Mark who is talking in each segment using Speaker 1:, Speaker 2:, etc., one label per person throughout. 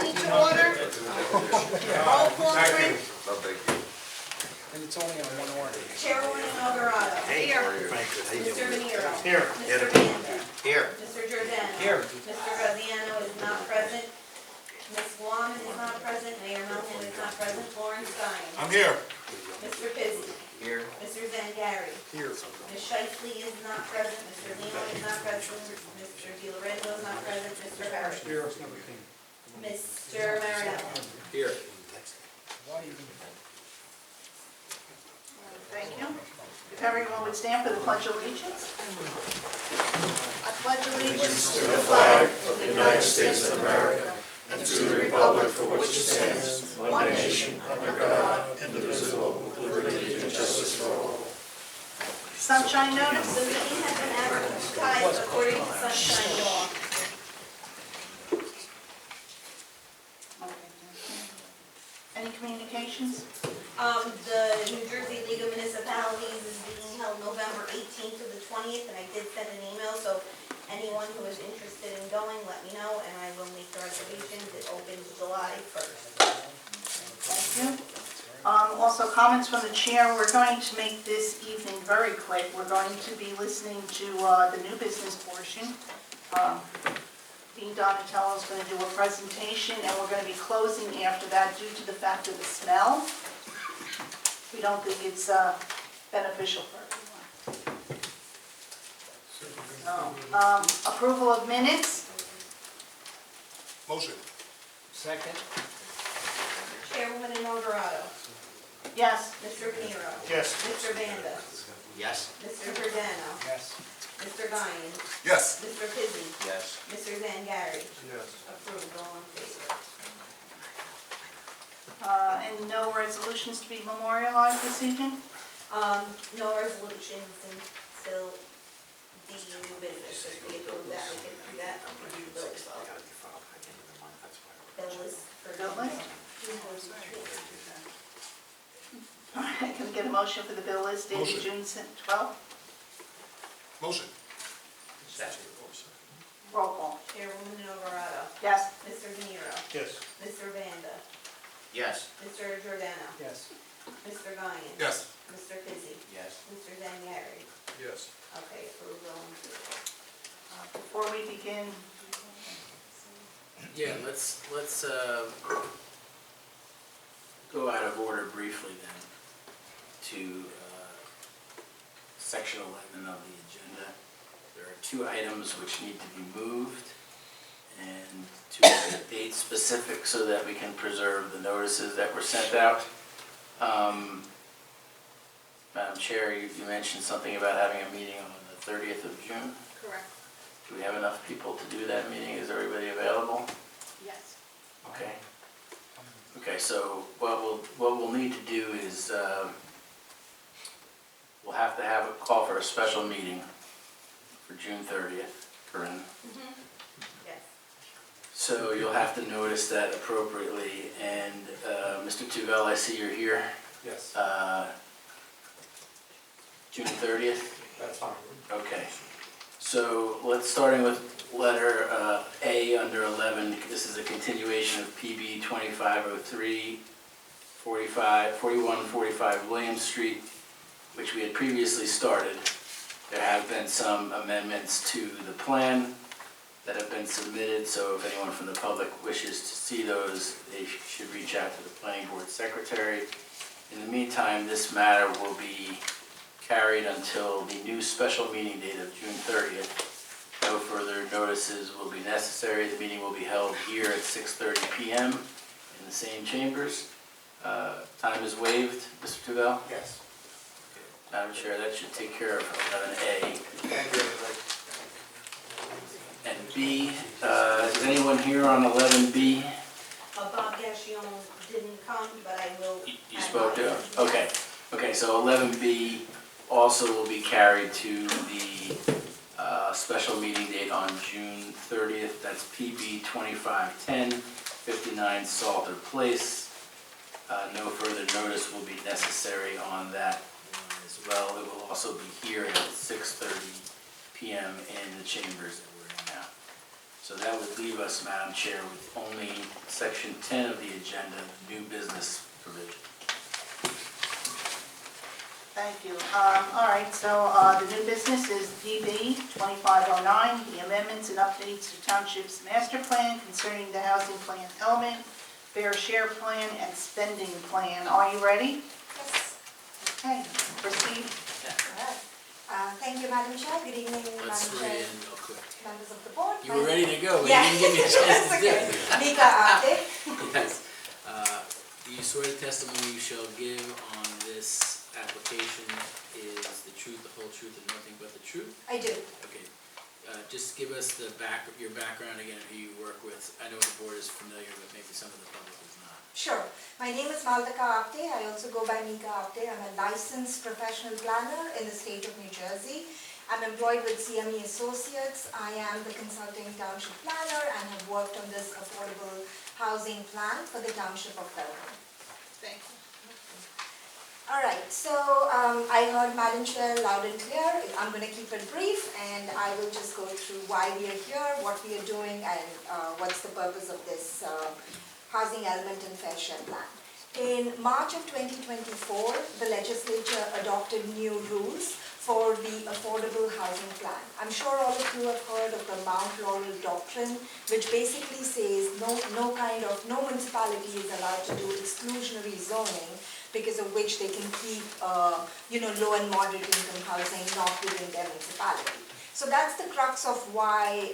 Speaker 1: meeting to order. Roll call, Frank.
Speaker 2: And it's only on one order.
Speaker 1: Chairwoman Inaugurato. Here. Mr. Venero.
Speaker 2: Here.
Speaker 1: Mr. Banda.
Speaker 2: Here.
Speaker 1: Mr. Giordano.
Speaker 2: Here.
Speaker 1: Mr. Graziano is not present. Ms. Guam is not present. Mayor Melham is not present. Florence Stein.
Speaker 3: I'm here.
Speaker 1: Mr. Pizzi.
Speaker 2: Here.
Speaker 1: Mr. Zangari.
Speaker 2: Here.
Speaker 1: Ms. Shifley is not present. Mr. Lino is not present. Mr. Di Lorenzo is not present. Mr. Barrett.
Speaker 2: Here.
Speaker 1: Mr. Marinello.
Speaker 2: Here.
Speaker 4: Thank you. If everyone would stand for the Pledge of Allegiance. I pledge allegiance
Speaker 3: To the flag of the United States of America and to the republic for which it stands, one nation, under God, indivisible, with liberty and justice for all.
Speaker 4: Sunshine notice.
Speaker 1: The meeting has been advertised according to sunshine law.
Speaker 4: Any communications?
Speaker 1: The New Jersey League of Municipalities is being held November 18th to the 20th, and I did send an email, so anyone who is interested in going, let me know, and I will make the reservations. It opens July 1st.
Speaker 4: Thank you. Also, comments from the chair. We're going to make this evening very quick. We're going to be listening to the new business portion. Dean Donatello is going to do a presentation, and we're going to be closing after that due to the fact of the smell. We don't think it's beneficial for everyone. So, approval of minutes.
Speaker 3: Motion.
Speaker 2: Second.
Speaker 1: Chairwoman Inaugurato.
Speaker 4: Yes.
Speaker 1: Mr. Venero.
Speaker 2: Yes.
Speaker 1: Mr. Banda.
Speaker 2: Yes.
Speaker 1: Mr. Giordano.
Speaker 2: Yes.
Speaker 1: Mr. Guyan.
Speaker 3: Yes.
Speaker 1: Mr. Pizzi.
Speaker 2: Yes.
Speaker 1: Mr. Zangari.
Speaker 2: Yes.
Speaker 1: Approved, all in favor.
Speaker 4: And no resolutions to be memorialized this evening?
Speaker 1: No resolutions until the new business. If we approve that, we can do that. Bill list for
Speaker 4: Bill list? All right, can we get a motion for the bill list dated
Speaker 3: Motion.
Speaker 4: June 12th?
Speaker 3: Motion.
Speaker 4: Roll call.
Speaker 1: Chairwoman Inaugurato.
Speaker 4: Yes.
Speaker 1: Mr. Venero.
Speaker 2: Yes.
Speaker 1: Mr. Banda.
Speaker 2: Yes.
Speaker 1: Mr. Giordano.
Speaker 2: Yes.
Speaker 1: Mr. Guyan.
Speaker 3: Yes.
Speaker 1: Mr. Pizzi.
Speaker 2: Yes.
Speaker 1: Mr. Zangari.
Speaker 3: Yes.
Speaker 1: Okay, approved, all in favor.
Speaker 4: Before we begin,
Speaker 5: Yeah, let's go out of order briefly then to section 11 of the agenda. There are two items which need to be moved and to make a date specific so that we can preserve the notices that were sent out. Madam Chair, you mentioned something about having a meeting on the 30th of June.
Speaker 1: Correct.
Speaker 5: Do we have enough people to do that meeting? Is everybody available?
Speaker 4: yes.
Speaker 5: Okay. Okay, so what we'll need to do is we'll have to have a call for a special meeting for June 30th, Corinne.
Speaker 1: Yes.
Speaker 5: So you'll have to notice that appropriately. And Mr. Tuvell, I see you're here.
Speaker 2: Yes.
Speaker 5: June 30th?
Speaker 2: That's fine.
Speaker 5: Okay. So let's starting with letter A under 11. This is a continuation of PB 2503, 4145 William Street, which we had previously started. There have been some amendments to the plan that have been submitted, so if anyone from the public wishes to see those, they should reach out to the planning board secretary. In the meantime, this matter will be carried until the new special meeting date of June 30th. No further notices will be necessary. The meeting will be held here at 6:30 p.m. in the same chambers. Time is waived, Mr. Tuvell?
Speaker 2: Yes.
Speaker 5: Madam Chair, that should take care of 11A.
Speaker 2: Thank you, everybody.
Speaker 5: And B, is anyone here on 11B?
Speaker 1: Bob Gassion didn't come, but I will.
Speaker 5: You spoke to him? Okay. Okay, so 11B also will be carried to the special meeting date on June 30th. That's PB 2510, 59 Salter Place. No further notice will be necessary on that as well. It will also be here at 6:30 p.m. in the chambers that we're in now. So that would leave us, Madam Chair, with only section 10 of the agenda, new business provision.
Speaker 4: Thank you. All right, so the new business is DB 2509, the amendments and updates to Township's master plan concerning the housing plan element, fair share plan, and spending plan. Are you ready?
Speaker 6: Yes.
Speaker 4: Okay, proceed.
Speaker 6: Thank you, Madam Chair. Good evening,
Speaker 5: Let's
Speaker 6: Madam
Speaker 5: swear
Speaker 6: Chair,
Speaker 5: in real quick.
Speaker 6: members of the board.
Speaker 5: You were ready to go, but
Speaker 6: Yeah.
Speaker 5: you didn't give me a chance to do it.
Speaker 6: Mika, Apte.
Speaker 5: Yes. Do you swear the testimony you shall give on this application is the truth, the whole truth, and nothing but the truth?
Speaker 6: I do.
Speaker 5: Okay. Just give us your background again, who you work with. I know the board is familiar, but maybe some of the public is not.
Speaker 6: Sure. My name is Mika Apte. I also go by Mika Apte. I'm a licensed professional planner in the state of New Jersey. I'm employed with CME Associates. I am the consulting township planner and have worked on this affordable housing plan for the township of Belleville.
Speaker 4: Thank you.
Speaker 6: All right, so I heard Madam Chair loud and clear. I'm going to keep it brief, and I will just go through why we are here, what we are doing, and what's the purpose of this housing element and fair share plan. In March of 2024, the legislature adopted new rules for the affordable housing plan. I'm sure all of you have heard of the Mount Laurel doctrine, which basically says no municipality is allowed to do exclusionary zoning, because of which they can keep, low and moderate income housing not within their municipality. So that's the crux of why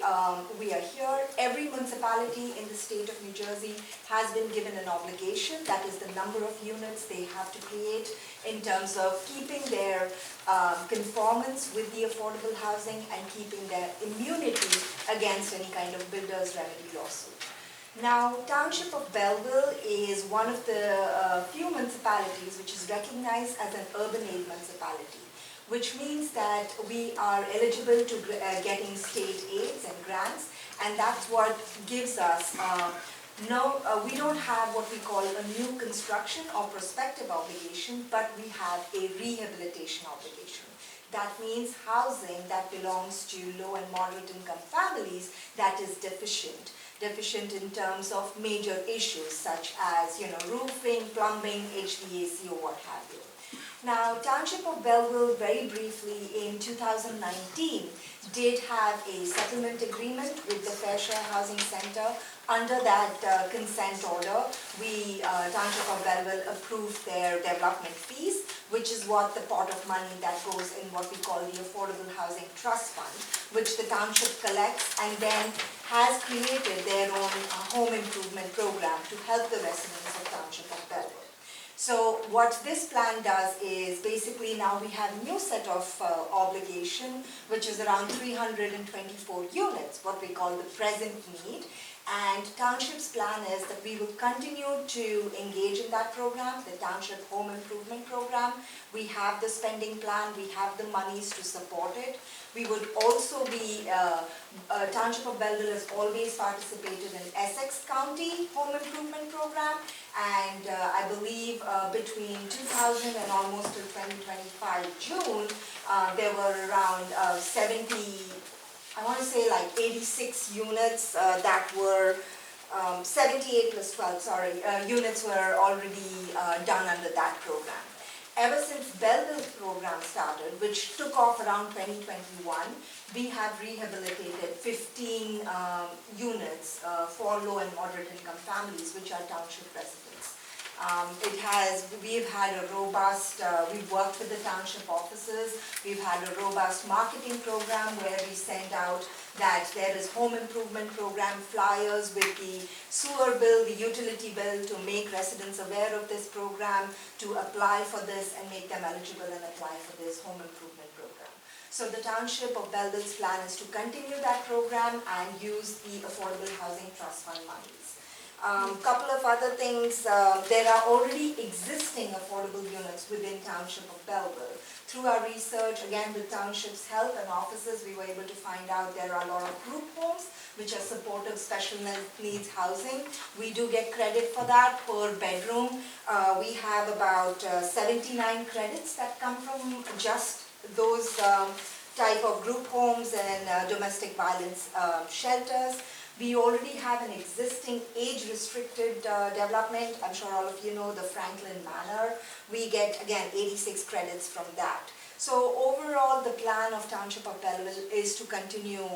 Speaker 6: we are here. Every municipality in the state of New Jersey has been given an obligation, that is the number of units they have to create in terms of keeping their conformance with the affordable housing and keeping their immunity against any kind of builder's remedy lawsuit. Now, Township of Belleville is one of the few municipalities which is recognized as an urban aid municipality, which means that we are eligible to getting state aids and grants, and that's what gives us we don't have what we call a new construction or prospective obligation, but we have a rehabilitation obligation. That means housing that belongs to low and moderate income families that is deficient in terms of major issues such as roofing, plumbing, HVAC, or what have you. Now, Township of Belleville, very briefly, in 2019, did have a settlement agreement with the Fair Share Housing Center. Under that consent order, Township of Belleville approved their development fees, which is what the pot of money that goes in what we call the Affordable Housing Trust Fund, which the township collects and then has created their own home improvement program to help the residents of Township of Belleville. So what this plan does is basically now we have a new set of obligation, which is around 324 units, what we call the present need. And Township's plan is that we will continue to engage in that program, the Township Home Improvement Program. We have the spending plan, we have the monies to support it. We would also be, Township of Belleville has always participated in Essex County Home Improvement Program, and I believe between 2000 and almost till 2025 June, there were around 86 units that were, 78 plus 12, units were already done under that program. Ever since Belleville program started, which took off around 2021, we have rehabilitated 15 units for low and moderate income families, which are township residents. We've had a robust, we've worked with the township offices, we've had a robust marketing program where we send out that there is home improvement program flyers with the sewer bill, the utility bill, to make residents aware of this program, to apply for this and make them eligible and apply for this home improvement program. So the Township of Belleville's plan is to continue that program and use the Affordable Housing Trust Fund monies. Couple of other things, there are already existing affordable units within Township of Belleville. Through our research, again with Township's help and offices, we were able to find out there are a lot of group homes which are supportive special needs housing. We do get credit for that per bedroom. We have about 79 credits that come from just those type of group homes and domestic violence shelters. We already have an existing age-restricted development. I'm sure all of you know the Franklin Manor. We get, again, 86 credits from that. So overall, the plan of Township of Belleville is to continue,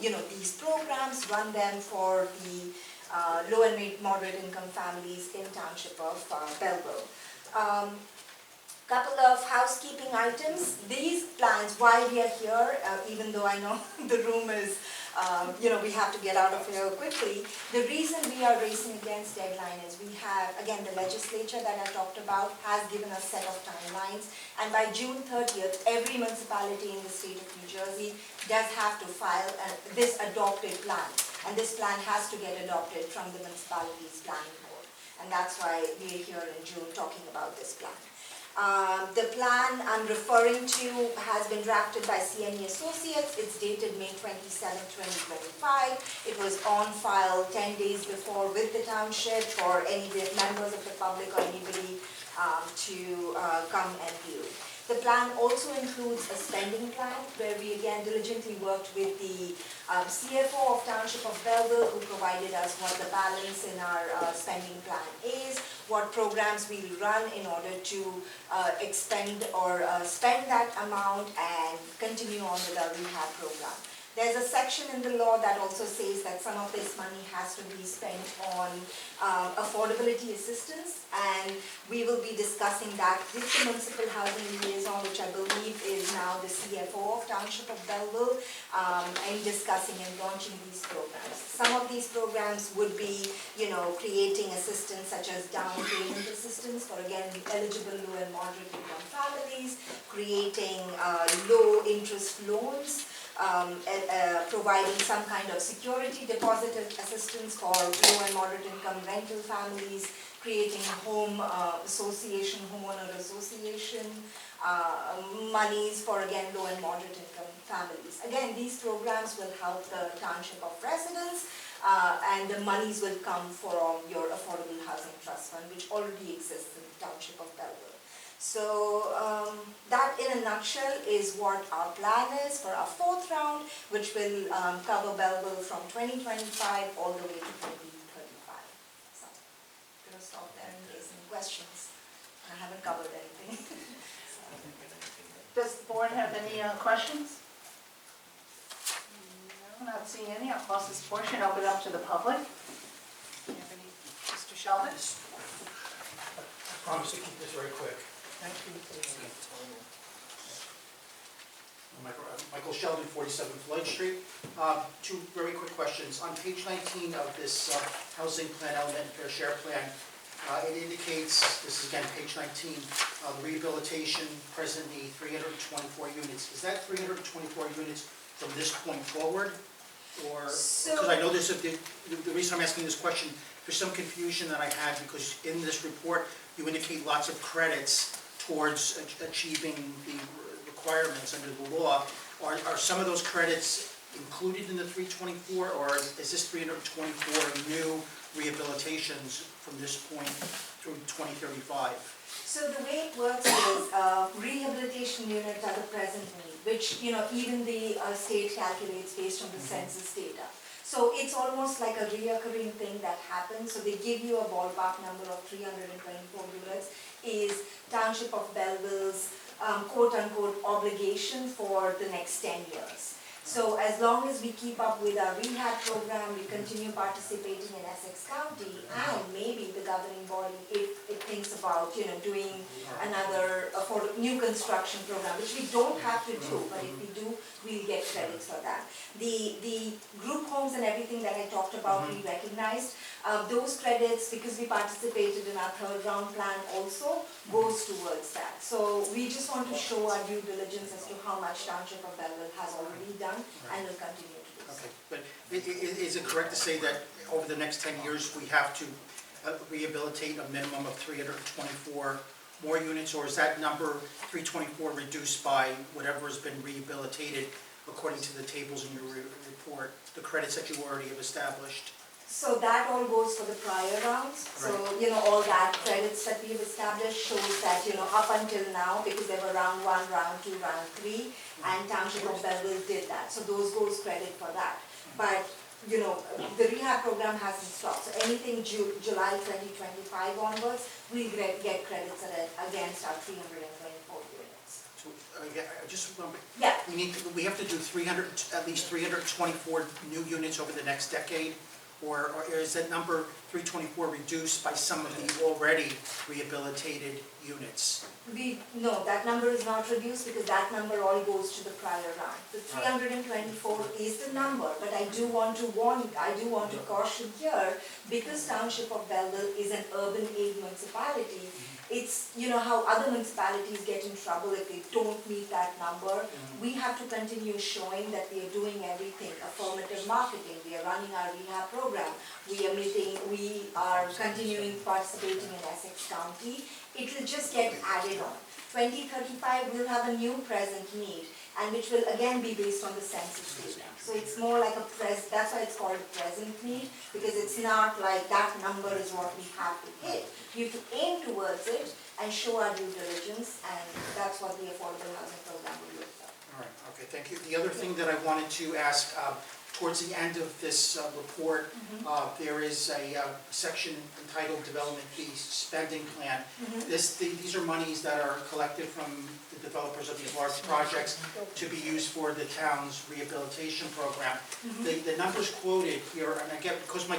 Speaker 6: these programs, run them for the low and moderate income families in Township of Belleville. Couple of housekeeping items. These plans, why we are here, even though I know the room is, we have to get out of here quickly. The reason we are racing against deadline is we have, again, the legislature that I talked about has given us set of timelines. And by June 30th, every municipality in the state of New Jersey does have to file this adopted plan. And this plan has to get adopted from the municipality's planning board. And that's why we are here in June talking about this plan. The plan I'm referring to has been drafted by CNE Associates. It's dated May 27, 2025. It was on file 10 days before with the township for any members of the public or anybody to come and view. The plan also includes a spending plan where we again diligently worked with the CFO of Township of Belleville, who provided us what the balance in our spending plan is, what programs we will run in order to expend or spend that amount and continue on with our rehab program. There's a section in the law that also says that some of this money has to be spent on affordability assistance, and we will be discussing that with the municipal housing liaison, which I believe is now the CFO of Township of Belleville, and discussing and launching these programs. Some of these programs would be, creating assistance such as down payment assistance for, again, eligible low and moderate income families, creating low interest loans, providing some kind of security deposit assistance for low and moderate income rental families, creating home association, homeowner association, monies for, again, low and moderate income families. Again, these programs will help the township of residents, and the monies will come from your affordable housing trust fund, which already exists in the township of Belleville. So that in a nutshell is what our plan is for our fourth round, which will cover Belleville from 2025 all the way to 2035. So I'm going to stop there in case any questions. I haven't covered anything.
Speaker 4: Does the board have any questions? No, not seeing any. I'll close this portion, open it up to the public. Do you have any, Mr. Sheldon?
Speaker 7: I promise to keep this very quick.
Speaker 4: Thank you.
Speaker 7: Michael Sheldon, 47 Floyd Street. Two very quick questions. On page 19 of this housing plan element fair share plan, it indicates, this is again page 19, rehabilitation present need 324 units. Is that 324 units from this point forward? Or, because I know there's the reason I'm asking this question, there's some confusion that I had because in this report you indicate lots of credits towards achieving the requirements under the law. Are some of those credits included in the 324, or is this 324 new rehabilitations from this point through 2035?
Speaker 6: So the way it works is rehabilitation units are the present need, which even the state calculates based on the census data. So it's almost like a reoccurring thing that happens. So they give you a ballpark number of 324 units is Township of Belleville's quote-unquote obligation for the next 10 years. So as long as we keep up with our rehab program, we continue participating in Essex County, and maybe the governing body, if it thinks about doing another new construction program, which we don't have to do, but if we do, we'll get credits for that. The group homes and everything that I talked about, we recognized. Those credits, because we participated in our third round plan also, goes towards that. So we just want to show our due diligence as to how much Township of Belleville has already done and will continue to do so.
Speaker 7: Okay, but is it correct to say that over the next 10 years we have to rehabilitate a minimum of 324 more units, or is that number 324 reduced by whatever has been rehabilitated according to the tables in your report, the credits that you already have established?
Speaker 6: So that all goes for the prior rounds. So, all that credits that we've established shows that, up until now, because there were round 1, round 2, round 3, and Township of Belleville did that. So those goes credit for that. But the rehab program hasn't stopped. So anything July 2025 onwards, we get credits against our 324 units.
Speaker 7: So, I just remember,
Speaker 6: Yeah,
Speaker 7: we have to do at least 324 new units over the next decade? Or is that number 324 reduced by some of the already rehabilitated units?
Speaker 6: no, that number is not reduced because that number all goes to the prior round. The 324 is the number, but I do want to caution here, because Township of Belleville is an urban aid municipality, it's, how other municipalities get in trouble if they don't meet that number. We have to continue showing that we are doing everything, affirmative marketing, we are running our rehab program, we are continuing participating in Essex County. It will just get added on. 2035 we'll have a new present need, and which will again be based on the census data. So it's more like that's why it's called a present need, because it's not like that number is what we have to hit. We have to aim towards it and show our due diligence, and that's what the affordable housing program will look like.
Speaker 7: All right, okay, thank you. The other thing that I wanted to ask, towards the end of this report, there is a section entitled Development Fee Spending Plan. These are monies that are collected from the developers of these large projects to be used for the town's rehabilitation program. The numbers quoted here, and again, because I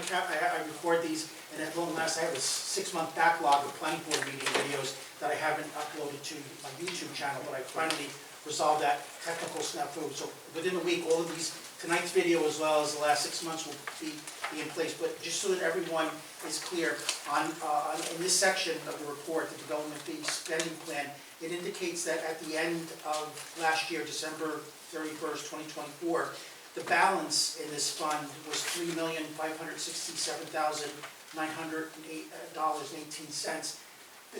Speaker 7: record these, and at long last I have a 6-month backlog of planning board meeting videos that I haven't uploaded to my YouTube channel, but I finally resolved that technical snafu. So within a week, all of these, tonight's video as well as the last 6 months will be in place. But just so that everyone is clear, in this section of the report, the Development Fee Spending Plan, it indicates that at the end of last year, December 31st, 2024, the balance in this fund was $3,567,908.18.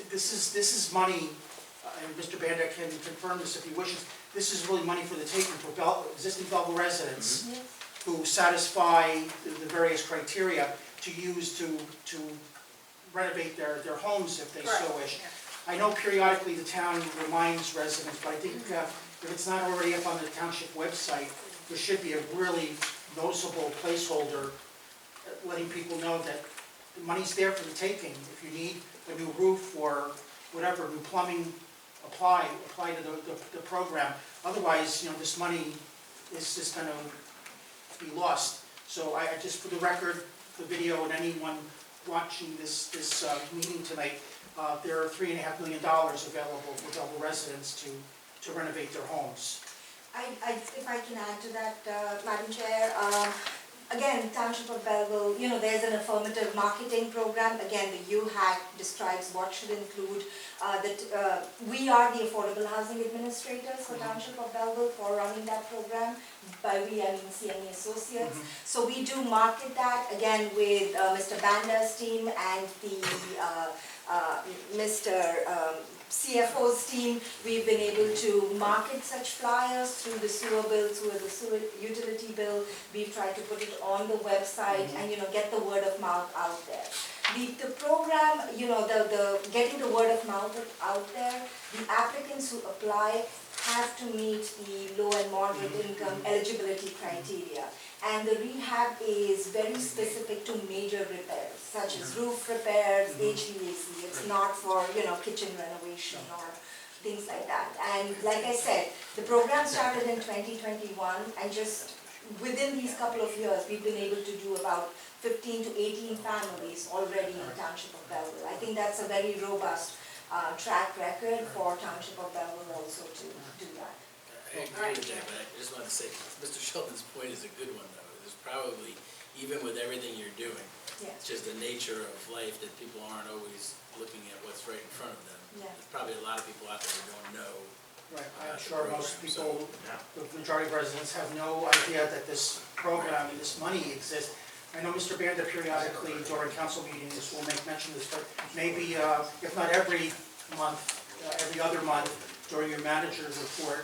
Speaker 7: This is money, and Mr. Banda can confirm this if he wishes, this is really money for the taking for existing Belleville residents who satisfy the various criteria to use to renovate their homes if they so wish. I know periodically the town reminds residents, but I think if it's not already up on the township website, there should be a really noticeable placeholder letting people know that the money's there for the taking. If you need a new roof or whatever, new plumbing, apply to the program. Otherwise, this money is just going to be lost. So I just, for the record, the video, and anyone watching this meeting tonight, there are $3.5 million available for Belleville residents to renovate their homes.
Speaker 6: If I can add to that, Madam Chair, again, Township of Belleville, there's an affirmative marketing program. Again, the UHAC describes what should include that we are the affordable housing administrators for Township of Belleville for running that program. By we, I mean CME Associates. So we do market that, again, with Mr. Banda's team and the Mr. CFO's team. We've been able to market such flyers through the sewer bill, through the sewer utility bill. We've tried to put it on the website and, get the word of mouth out there. The program, the getting the word of mouth out there, the applicants who apply have to meet the low and moderate income eligibility criteria. And the rehab is very specific to major repairs, such as roof repairs, HVAC. It's not for, kitchen renovation or things like that. And like I said, the program started in 2021, and just within these couple of years, we've been able to do about 15 to 18 families already in Township of Belleville. I think that's a very robust track record for Township of Belleville also to do that.
Speaker 5: I agree with that, but I just want to say, Mr. Sheldon's point is a good one, though. There's probably, even with everything you're doing, it's just the nature of life that people aren't always looking at what's right in front of them. There's probably a lot of people out there who don't know.
Speaker 7: Right, I'm sure most people, the majority of residents have no idea that this program and this money exists. I know Mr. Banda periodically during council meetings will make mention of this, but maybe, if not every month, every other month during your manager's report,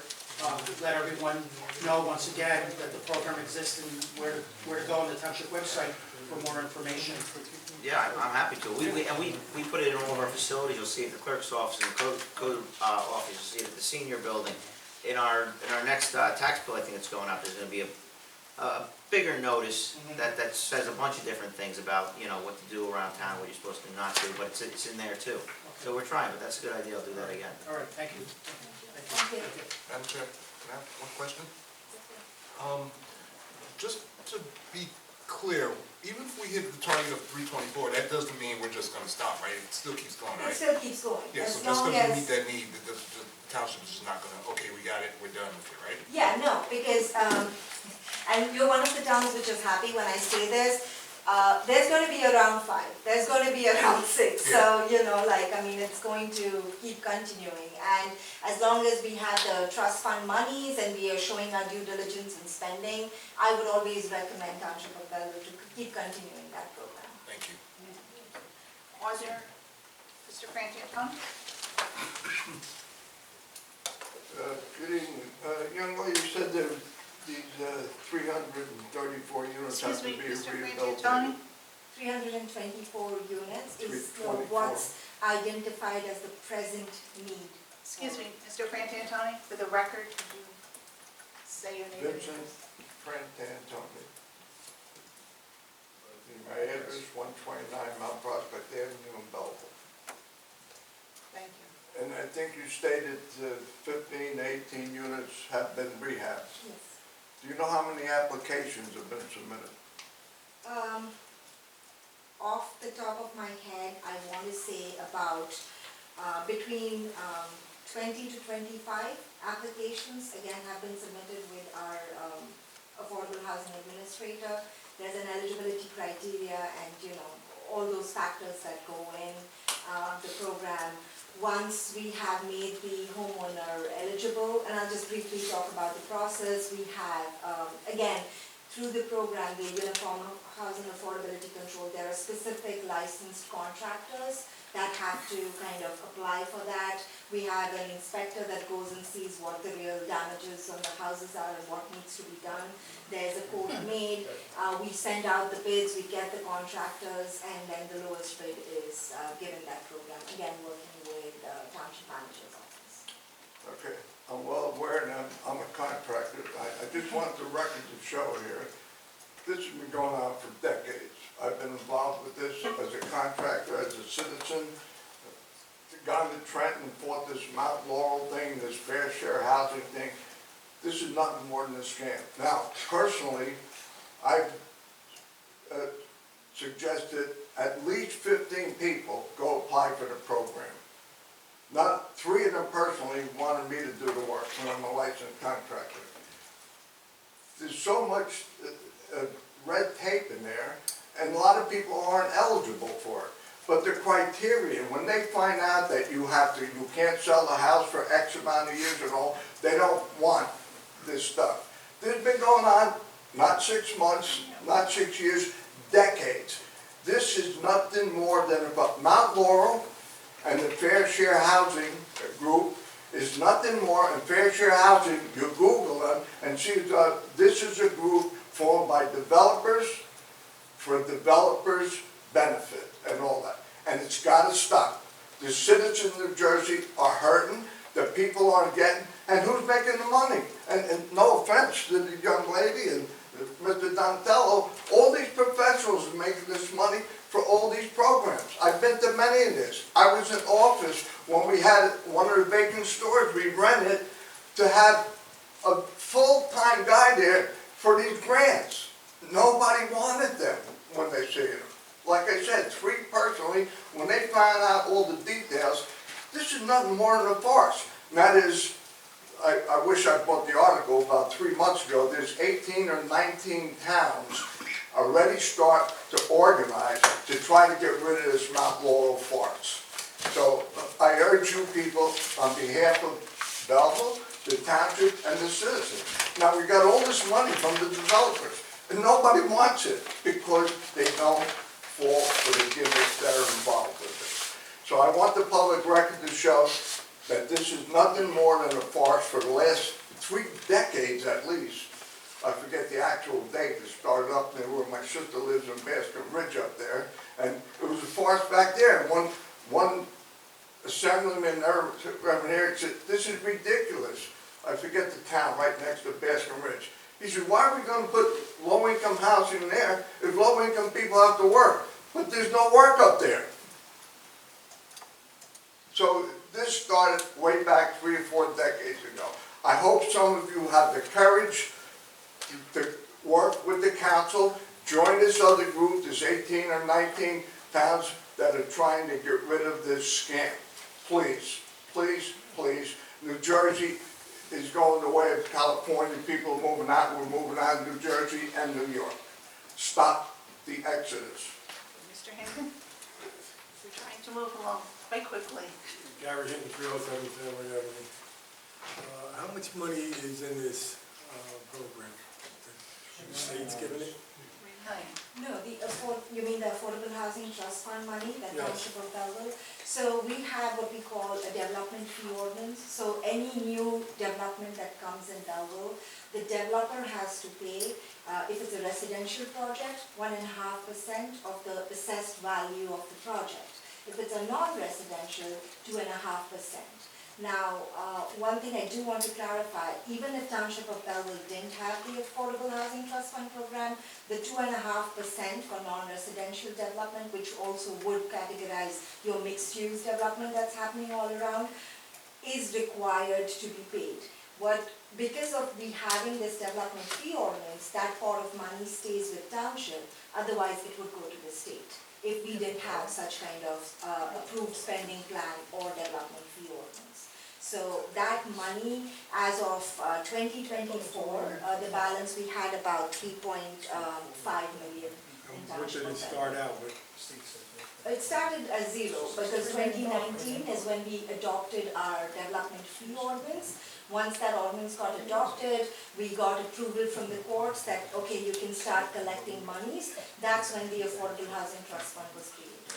Speaker 7: let everyone know once again that the program exists and where to go on the township website for more information.
Speaker 2: Yeah, I'm happy to. We put it in all of our facilities. You'll see it at the clerk's office, in the code office. You'll see it at the senior building. In our next tax bill, I think it's going up. There's going to be bigger notice that says a bunch of different things about, you know, what to do around town, what you're supposed to not do, but it's in there too. So we're trying, but that's a good idea, I'll do that again.
Speaker 7: All right, thank you.
Speaker 6: Thank you.
Speaker 3: Madam Chair, can I have one question? Just to be clear, even if we hit the target of 324, that doesn't mean we're just gonna stop, right? It still keeps going,
Speaker 6: It
Speaker 3: right?
Speaker 6: still keeps going,
Speaker 3: Yeah,
Speaker 6: as
Speaker 3: so just
Speaker 6: long
Speaker 3: because we
Speaker 6: as,
Speaker 3: meet that need, the township is just not gonna, okay, we got it, we're done with it, right?
Speaker 6: yeah, no, because, and you're one of the towns which is happy when I say this, there's gonna be around 5, there's gonna be around 6, so, you know, like, I mean, it's going to keep continuing, and as long as we have the trust fund monies and we are showing our due diligence in spending, I would always recommend Township of Belleville to keep continuing that program.
Speaker 3: Thank you.
Speaker 4: Are there, Mr. Frantantoni?
Speaker 8: Good evening. Young lady, you said that these 334 units have
Speaker 4: Excuse
Speaker 8: to
Speaker 4: me,
Speaker 8: be
Speaker 4: Mr.
Speaker 8: rehabilitated.
Speaker 4: Frantantoni?
Speaker 6: 324 units is
Speaker 8: 324.
Speaker 6: what's identified as the present need.
Speaker 4: Excuse me, Mr. Frantantoni, for the record, could you say your name?
Speaker 8: Vincent Frantantoni. My address, 129 Mount Prospect Avenue in Belleville.
Speaker 4: Thank you.
Speaker 8: And I think you stated 15, 18 units have been rehabbed.
Speaker 6: Yes.
Speaker 8: Do you know how many applications have been submitted?
Speaker 6: Off the top of my head, I want to say about between 20 to 25 applications, again, have been submitted with our Affordable Housing Administrator. There's an eligibility criteria and, you know, all those factors that go in the program. Once we have made the homeowner eligible, and I'll just briefly talk about the process, we have, again, through the program, the Uniform Housing Affordability Control, there are specific licensed contractors that have to kind of apply for that. We have an inspector that goes and sees what the real damages on the houses are and what needs to be done. There's a quote made, we send out the bids, we get the contractors, and then the lowest bid is given that program, again, working with Township Manager's office.
Speaker 8: Okay, I'm well aware, and I'm a contractor. I just want the record to show here. This has been going on for decades. I've been involved with this as a contractor, as a citizen. Gone to Trenton, fought this Mount Laurel thing, this fair share housing thing. This is nothing more than a scam. Now, personally, I've suggested at least 15 people go apply for the program. Not 3 of them personally wanted me to do the work, and I'm a licensed contractor. There's so much red tape in there, and a lot of people aren't eligible for it. But the criteria, when they find out that you can't sell the house for X amount of years and all, they don't want this stuff. This has been going on, not 6 months, not 6 years, decades. This is nothing more than about Mount Laurel and the Fair Share Housing Group is nothing more, and Fair Share Housing, you Google them and see, this is a group formed by developers for developers' benefit and all that. And it's got to stop. The citizens of New Jersey are hurting, the people aren't getting, and who's making the money? And no offense to the young lady and Mr. Donatello, all these professionals are making this money for all these programs. I've been to many of this. I was in office when we had one of the vacant stores we rented to have a full-time guy there for these grants. Nobody wanted them when they see them. Like I said, 3 personally, when they found out all the details, this is nothing more than a farce. And that is, I wish I bought the article about 3 months ago, there's 18 or 19 towns already start to organize to try to get rid of this Mount Laurel farce. So I urge you people, on behalf of Belleville, the township, and the citizens. Now, we got all this money from the developers, and nobody wants it because they don't fall for the gimmicks that are involved with it. So I want the public record to show that this is nothing more than a farce for the last 3 decades at least. I forget the actual date it started up there where my sister lives in Baskin Ridge up there, and it was a farce back there. And one assemblyman there said, this is ridiculous. I forget the town right next to Baskin Ridge. He said, why are we gonna put low-income housing there if low-income people have to work? But there's no work up there. So this started way back 3 or 4 decades ago. I hope some of you have the courage to work with the council, join this other group, there's 18 or 19 towns that are trying to get rid of this scam. Please, please, please. New Jersey is going the way of California, people are moving out, we're moving out of New Jersey and New York. Stop the exodus.
Speaker 4: Mr. Hinton? We're trying to move along quite quickly.
Speaker 3: Gary Hinton, 307 Family Avenue. How much money is in this program? The state's giving it?
Speaker 6: No, you mean the Affordable Housing Trust Fund money, that
Speaker 3: Yes.
Speaker 6: Township of Belleville? So we have what we call a development fee ordinance. So any new development that comes in Belleville, the developer has to pay, if it's a residential project, 1.5% of the assessed value of the project. If it's a non-residential, 2.5%. Now, one thing I do want to clarify, even if Township of Belleville didn't have the Affordable Housing Trust Fund program, the 2.5% for non-residential development, which also would categorize your mixed-use development that's happening all around, is required to be paid. Because of we having this development fee ordinance, that part of money stays with Township, otherwise it would go to the state, if we didn't have such kind of approved spending plan or development fee ordinance. So that money, as of 2024, the balance, we had about 3.5 million in
Speaker 3: What
Speaker 6: Township
Speaker 3: did it
Speaker 6: of
Speaker 3: start
Speaker 6: Belleville.
Speaker 3: out with?
Speaker 6: It started as zero, because 2019 is when we adopted our development fee ordinance. Once that ordinance got adopted, we got approval from the courts that, okay, you can start collecting monies. That's when the Affordable Housing Trust Fund was created.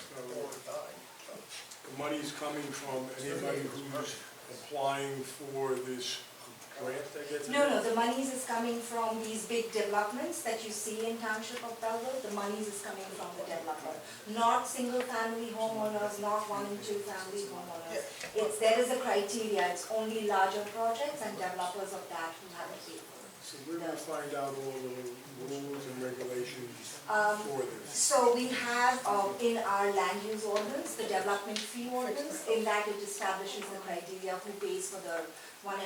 Speaker 3: The money's coming from anybody who's applying for this grant that gets?
Speaker 6: No, the monies is coming from these big developments that you see in Township of Belleville. The monies is coming from the developer, not single-family homeowners, not 1 and 2 family homeowners. There is a criteria, it's only larger projects and developers of that who have to pay for it.
Speaker 3: So we're going to find out all the rules and regulations for this.
Speaker 6: So we have in our land use ordinance, the development fee ordinance, in that it establishes the criteria who pays for the 1.5%,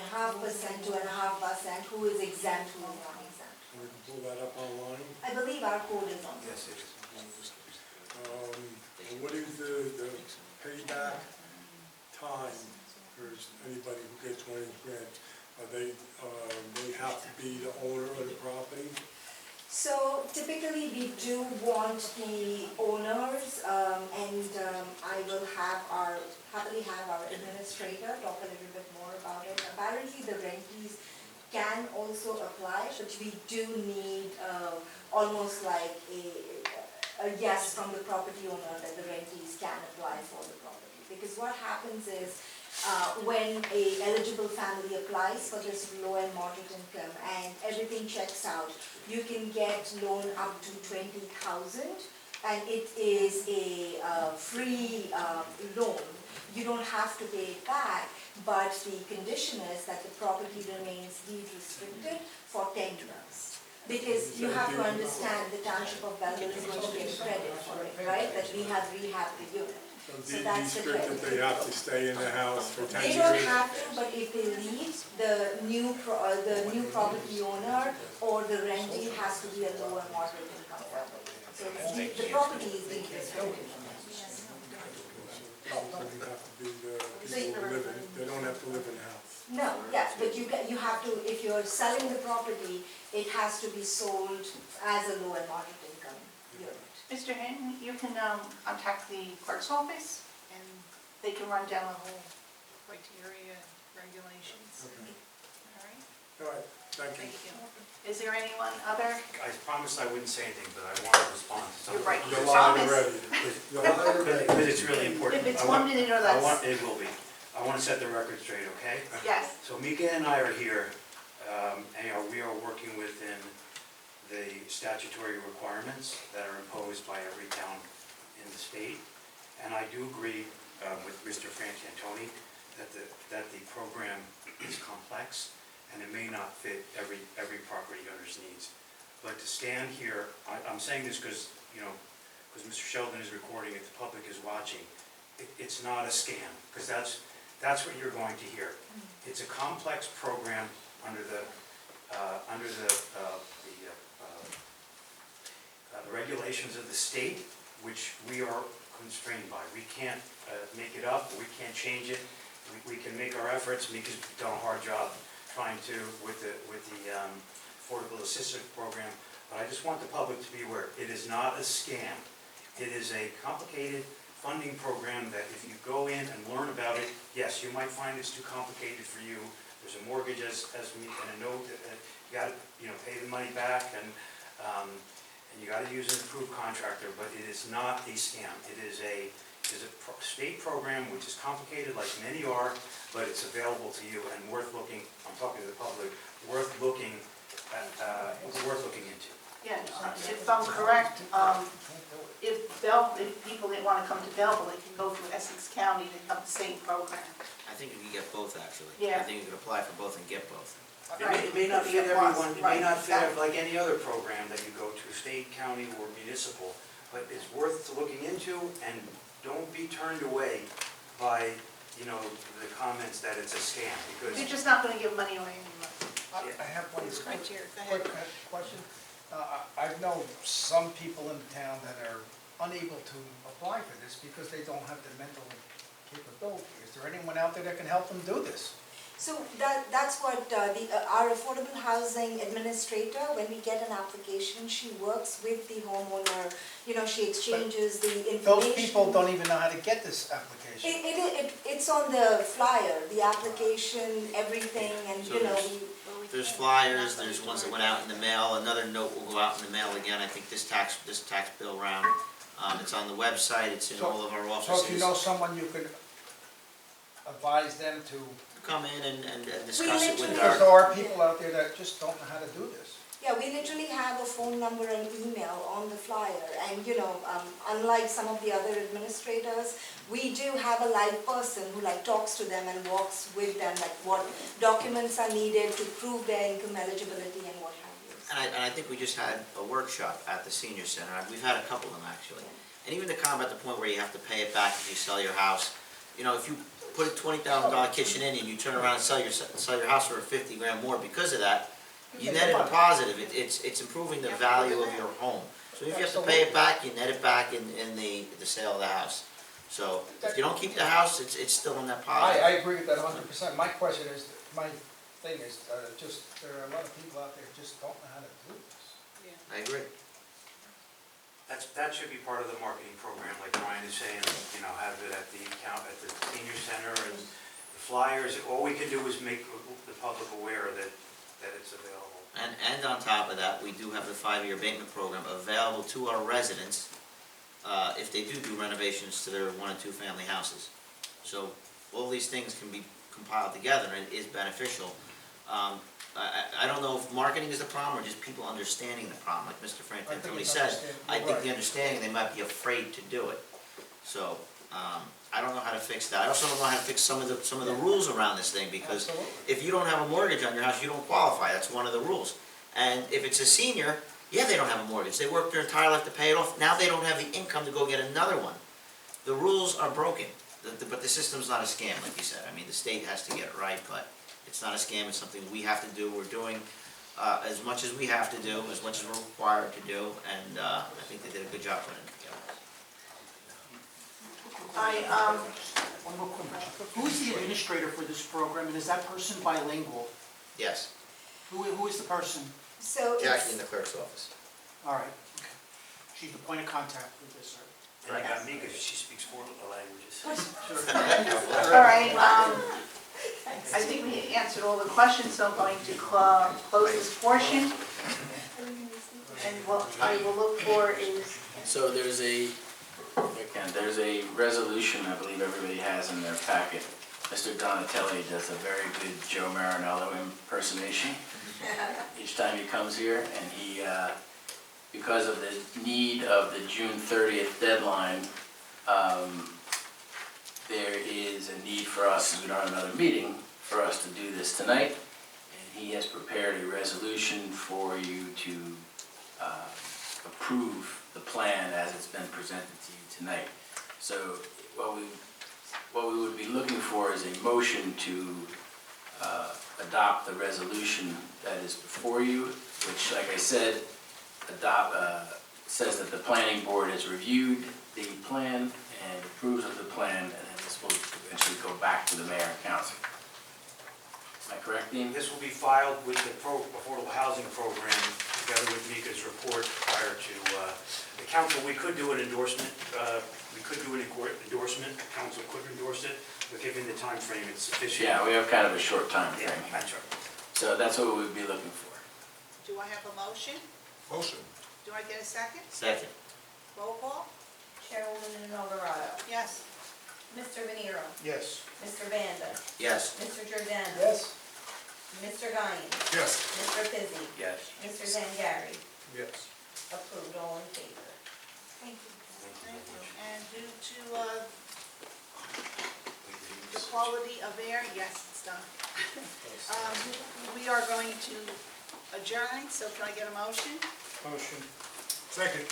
Speaker 6: 2.5%, who is exempt, who is not exempt.
Speaker 3: We can pull that up online.
Speaker 6: I believe our code is on this.
Speaker 2: Yes, it is.
Speaker 3: And what is the payback time for anybody who gets one of these grants? They have to be the owner of the property?
Speaker 6: So typically we do want the owners, and I will happily have our administrator talk a little bit more about it. Apparently the rentees can also apply, but we do need almost like a yes from the property owner that the rentees can apply for the property. Because what happens is, when a eligible family applies for this low and moderate income and everything checks out, you can get loan up to 20,000, and it is a free loan. You don't have to pay it back, but the condition is that the property remains deed restricted for 10 years. Because you have to understand the Township of Belleville is going to get credit for it, right? That we have rehabbed the unit. So that's the
Speaker 3: That they have to stay in the house for 10 years?
Speaker 6: They don't have to, but if they leave, the new property owner or the rentee has to be a low and moderate income family. So the property is being restricted.
Speaker 3: They don't have to live in the house.
Speaker 6: No, yes, but you have to, if you're selling the property, it has to be sold as a low and moderate income unit.
Speaker 4: Mr. Hinton, you can contact the clerk's office, and they can run down the whole criteria, regulations.
Speaker 3: Okay.
Speaker 4: All right?
Speaker 3: All right, thank you.
Speaker 4: Thank you. Is there anyone other?
Speaker 9: I promised I wouldn't say anything, but I want to respond to something.
Speaker 4: You're right.
Speaker 3: You're live
Speaker 4: Promise.
Speaker 3: already. You're live already.
Speaker 9: Because it's really important.
Speaker 4: If it's
Speaker 9: I want-
Speaker 4: 1 minute or
Speaker 9: I
Speaker 4: less.
Speaker 9: want, it will be. I want to set the record straight, okay?
Speaker 4: Yes.
Speaker 9: So Mika and I are here, and we are working within the statutory requirements that are imposed by every town in the state. And I do agree with Mr. Frantantoni that the program is complex and it may not fit every property owner's needs. But to stand here, I'm saying this because, you know, because Mr. Sheldon is recording it, the public is watching. It's not a scam, because that's what you're going to hear. It's a complex program under the regulations of the state, which we are constrained by. We can't make it up, we can't change it. We can make our efforts. Mika's done a hard job trying to with the Affordable Assistance Program, but I just want the public to be aware, it is not a scam. It is a complicated funding program that if you go in and learn about it, yes, you might find it's too complicated for you. There's a mortgage and a note that you got to, you know, pay the money back, and you got to use an approved contractor, but it is not a scam. It is a state program which is complicated, like many are, but it's available to you and worth looking. I'm talking to the public. Worth looking into.
Speaker 4: Yeah, if I'm correct, if people that want to come to Belleville, they can go through Essex County to have the same program.
Speaker 2: I think you can get both, actually.
Speaker 4: Yeah.
Speaker 2: I think you can apply for both and get both.
Speaker 9: It may not fit
Speaker 4: Right.
Speaker 9: everyone, it may
Speaker 4: Right.
Speaker 9: not fit like any other program that you go to, state, county, or municipal, but it's worth looking into, and don't be turned away by, you know, the comments that it's a scam, because
Speaker 4: They're just not going to give money away anymore.
Speaker 10: I have one quick question. I know some people in town that are unable to apply for this because they don't have the mental capability. Is there anyone out there that can help them do this?
Speaker 6: So that's what our affordable housing administrator, when we get an application, she works with the homeowner, you know, she exchanges the information.
Speaker 10: Those people don't even know how to get this application.
Speaker 6: It's on the flyer, the application, everything, and
Speaker 2: So
Speaker 6: you know,
Speaker 2: There's flyers, there's ones that went out in the mail, another note will go out in the mail again, I think this tax bill round. It's on the website, it's in all of our offices.
Speaker 10: So if you know someone, you could advise them to,
Speaker 2: Come in and discuss it with
Speaker 10: because
Speaker 2: our,
Speaker 10: there are people out there that just don't know how to do this.
Speaker 6: yeah, we literally have a phone number and email on the flyer, and you know, unlike some of the other administrators, we do have a live person who like talks to them and walks with them, like what documents are needed to prove their income eligibility and what have you.
Speaker 2: and I think we just had a workshop at the senior center, we've had a couple of them actually. And even to combat the point where you have to pay it back if you sell your house, you know, if you put a $20,000 kitchen in and you turn around and sell your house for 50 grand more because of that, you net it a positive. It's improving the value of your home. So if you have to pay it back, you net it back in the sale of the house. So if you don't keep the house, it's still in that positive.
Speaker 10: I agree with that 100%. My question is, my thing is, just, there are a lot of people out there who just don't know how to do this.
Speaker 2: I agree.
Speaker 9: that should be part of the marketing program, like Brian is saying, you know, have it at the senior center and the flyers. All we can do is make the public aware that it's available.
Speaker 2: And on top of that, we do have the 5-year abatement program available to our residents if they do renovations to their 1- and 2-family houses. So all these things can be compiled together and it is beneficial. I don't know if marketing is the problem or just people understanding the problem, like Mr. Frantantoni said. I think the understanding, they might be afraid to do it. So, I don't know how to fix that. I also don't know how to fix some of the rules around this thing, because if you don't have a mortgage on your house, you don't qualify. That's one of the rules. And if it's a senior, yeah, they don't have a mortgage. They worked their entire life to pay it off. Now they don't have the income to go get another one. The rules are broken, but the system's not a scam, like you said. I mean, the state has to get it right, but it's not a scam. It's something we have to do. We're doing as much as we have to do, as much as we're required to do, and I think they did a good job putting it together.
Speaker 7: One more quick question. Who's the administrator for this program, and is that person bilingual?
Speaker 2: Yes,
Speaker 7: Who is the person?
Speaker 6: So
Speaker 2: Jackie in the clerk's office.
Speaker 7: All right, okay. She's the point of contact with this, sir.
Speaker 9: And I got Mika, she speaks 4 languages.
Speaker 4: All right, I think we answered all the questions, so I'm going to close this portion. And what I will look for is,
Speaker 5: So there's a resolution I believe everybody has in their packet. Mr. Donatelli does a very good Joe Marinello impersonation each time he comes here, and he, because of the need of the June 30th deadline, there is a need for us, as we don't have another meeting, for us to do this tonight. he has prepared a resolution for you to approve the plan as it's been presented to you tonight. So what we would be looking for is a motion to adopt the resolution that is before you, which, like I said, says that the planning board has reviewed the plan and approves of the plan, and then this will eventually go back to the mayor and council. Am I correct, Dean?
Speaker 9: This will be filed with the affordable housing program, together with Mika's report prior to the council. We could do an endorsement, council could endorse it, but given the time frame, it's sufficient.
Speaker 5: Yeah, we have kind of a short time
Speaker 9: Yeah,
Speaker 5: frame.
Speaker 9: that's right.
Speaker 5: So that's what we'd be looking for.
Speaker 4: Do I have a motion?
Speaker 3: Motion.
Speaker 4: Do I get a second?
Speaker 2: Second.
Speaker 4: Roll call?
Speaker 1: Chairwoman Alvarado,
Speaker 4: Yes.
Speaker 1: Mr. Venero,
Speaker 10: Yes.
Speaker 1: Mr. Vanda,
Speaker 2: Yes.
Speaker 1: Mr. Giordano.
Speaker 10: Yes.
Speaker 1: Mr. Guyan,
Speaker 3: Yes.
Speaker 1: Mr. Pizzi,
Speaker 5: Yes.
Speaker 1: Mr. Zangari,
Speaker 3: Yes.
Speaker 1: approved, all in favor.
Speaker 6: Thank you.
Speaker 4: Thank you. And due to the quality of air, yes, it's done. We are going to adjourn, so can I get a motion?
Speaker 10: Motion.
Speaker 3: Second.